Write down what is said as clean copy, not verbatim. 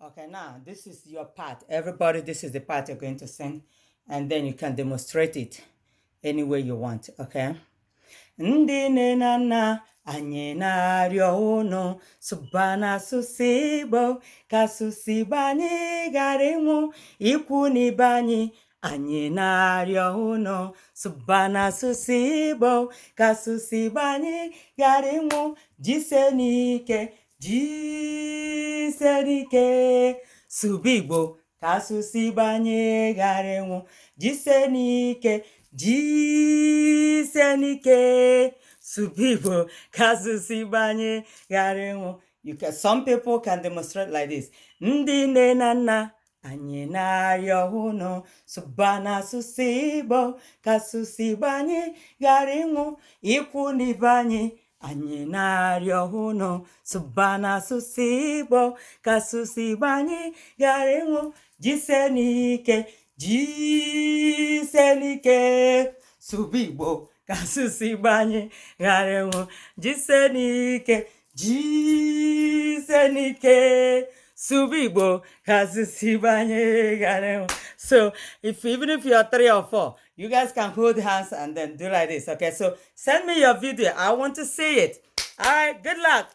Okay, now this is your part. Everybody, this is the part you're going to sing, and then you can demonstrate it any way you want. Okay. Ndị nne na nna anyị na-arịọ unu sụbana asụsụ Igbo ka asụsụ Igbo anyị ghara ịnwụ ikwu na ibe anyị na-arịọ unu sụbana asụsụ Igbo ka asụsụ Igbo anyị ghara ịnwụ jise n'ike jise n'ike sụba Igbo ka asụsụ Igbo anyị ghara ịnwụ jise n'ike Jisenike Subibo Kasusibanye Garemo. Some people can demonstrate like this. Ndi ne na na anyị na-arịọ unu sụbana asụsụ Igbo ka asụsụ Igbo anyị ghara ịnwụ ikwu na ibe anyị na-arịọ unu sụbana asụsụ Igbo ka asụsụ Igbo anyị ghara ịnwụ jise n'ike Jisenike sụba Igbo ka asụsụ Igbo anyị ghara ịnwụ jisenike jisenike sụba Igbo ka asụsụ Igbo anyị ghara ịnwụ. So even if you are 3 or 4, you guys can hold hands and then do like this. Okay, so send me your video. I want to see it. All right, good luck.